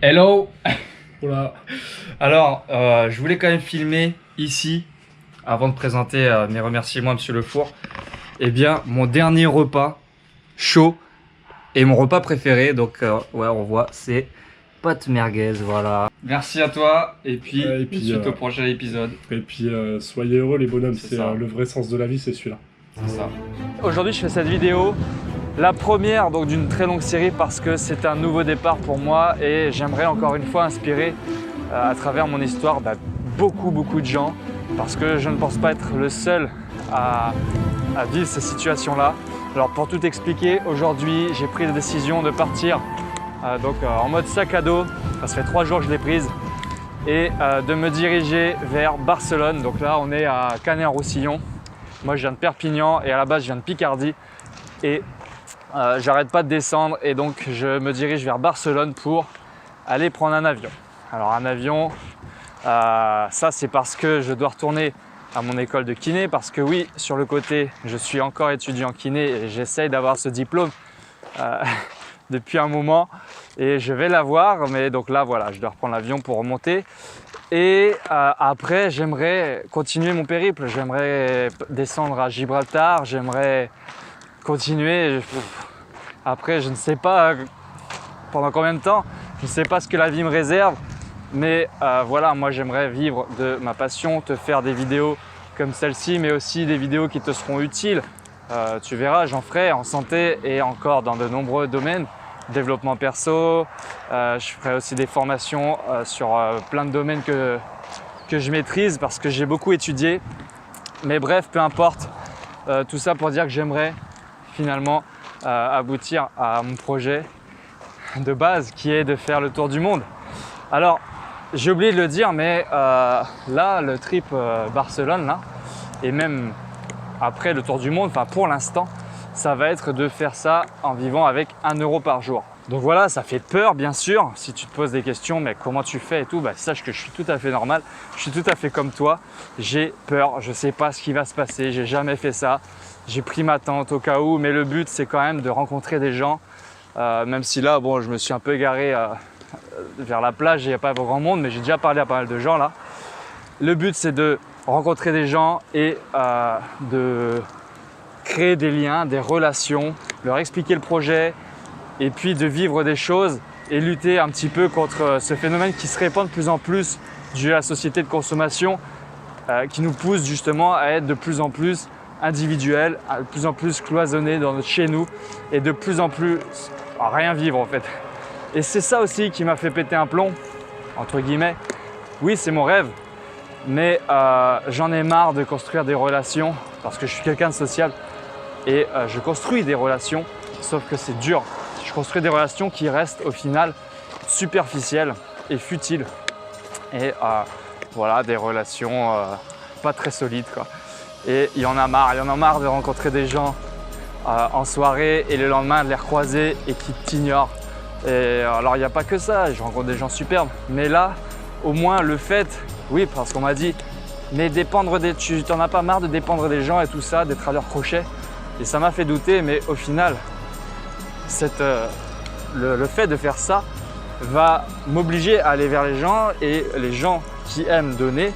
Hello. Voilà. Alors, je voulais quand même filmer ici, avant de présenter mes remerciements à Monsieur Le Four, eh bien, mon dernier repas chaud et mon repas préféré. Donc, ouais, on voit, c'est pâtes merguez, voilà. Merci à toi, et puis, suite au prochain épisode. Et puis, soyez heureux les bonhommes, C'est c'est ça. le vrai sens de la vie, c'est celui-là. C'est ça. Aujourd'hui, je fais cette vidéo, la première donc d'une très longue série parce que c'est un nouveau départ pour moi et j'aimerais encore une fois inspirer à travers mon histoire beaucoup de gens parce que je ne pense pas être le seul à vivre ces situations-là. Alors pour tout expliquer, aujourd'hui, j'ai pris la décision de partir en mode sac à dos, ça fait 3 jours que je l'ai prise, et de me diriger vers Barcelone. Donc là, on est à Canet-en-Roussillon. Moi, je viens de Perpignan et à la base, je viens de Picardie. Et j'arrête pas de descendre et donc je me dirige vers Barcelone pour aller prendre un avion. Alors un avion, ça c'est parce que je dois retourner à mon école de kiné parce que oui, sur le côté, je suis encore étudiant kiné et j'essaye d'avoir ce diplôme depuis un moment et je vais l'avoir. Mais donc là, voilà, je dois reprendre l'avion pour remonter. Et après, j'aimerais continuer mon périple. J'aimerais descendre à Gibraltar, j'aimerais continuer. Après, je ne sais pas pendant combien de temps, je ne sais pas ce que la vie me réserve, mais voilà, moi j'aimerais vivre de ma passion, te faire des vidéos comme celle-ci, mais aussi des vidéos qui te seront utiles. Tu verras, j'en ferai en santé et encore dans de nombreux domaines, développement perso. Je ferai aussi des formations sur plein de domaines que je maîtrise parce que j'ai beaucoup étudié. Mais bref, peu importe, tout ça pour dire que j'aimerais finalement aboutir à mon projet de base qui est de faire le tour du monde. Alors, j'ai oublié de le dire, mais là, le trip Barcelone, là, et même après le tour du monde, enfin pour l'instant, ça va être de faire ça en vivant avec 1 euro par jour. Donc voilà, ça fait peur bien sûr, si tu te poses des questions, mais comment tu fais et tout, bah, sache que je suis tout à fait normal, je suis tout à fait comme toi, j'ai peur, je ne sais pas ce qui va se passer, j'ai jamais fait ça, j'ai pris ma tente au cas où, mais le but c'est quand même de rencontrer des gens, même si là, bon, je me suis un peu égaré vers la plage, il n'y a pas grand monde, mais j'ai déjà parlé à pas mal de gens là. Le but c'est de rencontrer des gens et de créer des liens, des relations, leur expliquer le projet et puis de vivre des choses et lutter un petit peu contre ce phénomène qui se répand de plus en plus dû à la société de consommation qui nous pousse justement à être de plus en plus individuels, de plus en plus cloisonnés chez nous et de plus en plus à rien vivre en fait. Et c'est ça aussi qui m'a fait péter un plomb, entre guillemets. Oui, c'est mon rêve, mais j'en ai marre de construire des relations parce que je suis quelqu'un de social et je construis des relations, sauf que c'est dur. Je construis des relations qui restent au final superficielles et futiles. Et voilà, des relations pas très solides, quoi. Et il y en a marre de rencontrer des gens en soirée et le lendemain de les recroiser et qui t'ignorent. Et alors il n'y a pas que ça, je rencontre des gens superbes, mais là au moins le fait, oui, parce qu'on m'a dit, mais tu t'en as pas marre de dépendre des gens et tout ça, d'être à leur crochet. Et ça m'a fait douter, mais au final, le fait de faire ça va m'obliger à aller vers les gens et les gens qui aiment donner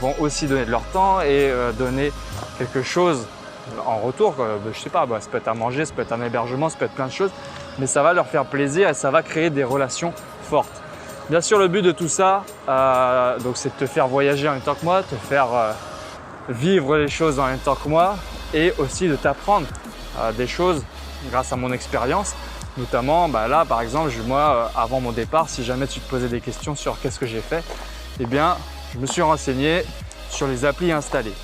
vont aussi donner de leur temps et donner quelque chose en retour. Je sais pas, ça peut être à manger, ça peut être un hébergement, ça peut être plein de choses, mais ça va leur faire plaisir et ça va créer des relations fortes. Bien sûr, le but de tout ça, c'est de te faire voyager en même temps que moi, te faire vivre les choses en même temps que moi et aussi de t'apprendre des choses grâce à mon expérience. Notamment, là par exemple, moi avant mon départ, si jamais tu te posais des questions sur qu'est-ce que j'ai fait, eh bien je me suis renseigné sur les applis installées.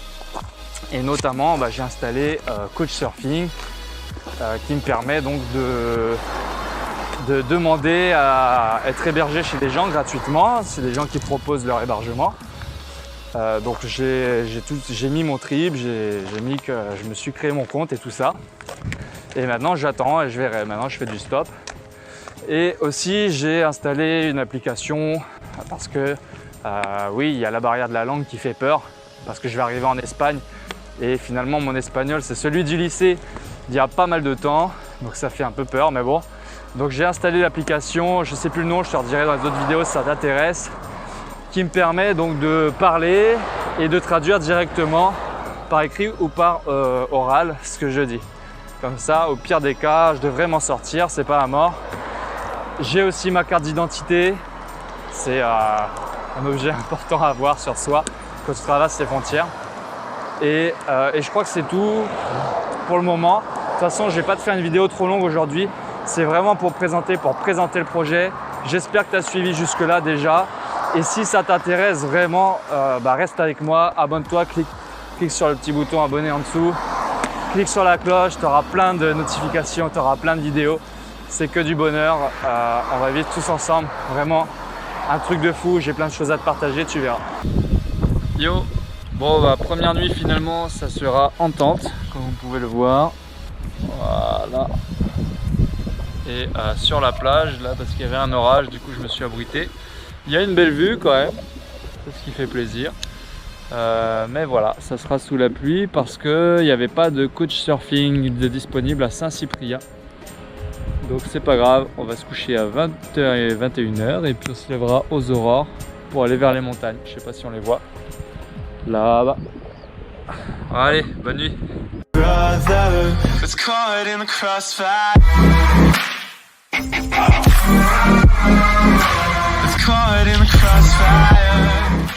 Et notamment, j'ai installé Couchsurfing qui me permet donc de demander à être hébergé chez des gens gratuitement. C'est des gens qui proposent leur hébergement. Donc j'ai mis mon trip, j'ai mis que je me suis créé mon compte et tout ça. Et maintenant j'attends et je verrai. Maintenant je fais du stop. Et aussi j'ai installé une application parce que oui, il y a la barrière de la langue qui fait peur parce que je vais arriver en Espagne et finalement mon espagnol c'est celui du lycée d'il y a pas mal de temps, donc ça fait un peu peur, mais bon, Donc j'ai installé l'application, je ne sais plus le nom, je te redirai dans les autres vidéos si ça t'intéresse, qui me permet donc de parler et de traduire directement par écrit ou par oral ce que je dis. Comme ça, au pire des cas, je devrais m'en sortir, c'est pas la mort. J'ai aussi ma carte d'identité, c'est un objet important à avoir sur soi quand tu traverses les frontières. Et je crois que c'est tout pour le moment. De toute façon, je ne vais pas te faire une vidéo trop longue aujourd'hui. C'est vraiment pour présenter le projet. J'espère que tu as suivi jusque-là déjà. Et si ça t'intéresse vraiment, reste avec moi, abonne-toi, clique sur le petit bouton abonner en dessous. Clique sur la cloche, tu auras plein de notifications, tu auras plein de vidéos. C'est que du bonheur. On va vivre tous ensemble. Vraiment un truc de fou. J'ai plein de choses à te partager, tu verras. Yo! Bon, première nuit finalement, ça sera en tente, comme vous pouvez le voir. Voilà. Et sur la plage, là, parce qu'il y avait un orage, du coup, je me suis abrité. Il y a une belle vue quand même, c'est ce qui fait plaisir. Mais voilà, ça sera sous la pluie parce qu'il n'y avait pas de coach surfing disponible à Saint-Cyprien. Donc c'est pas grave, on va se coucher à 20h et 21h et puis on se lèvera aux aurores pour aller vers les montagnes. Je sais pas si on les voit. Là-bas. Allez, bonne nuit. Brother, it's caught in the crossfire. It's caught in the crossfire.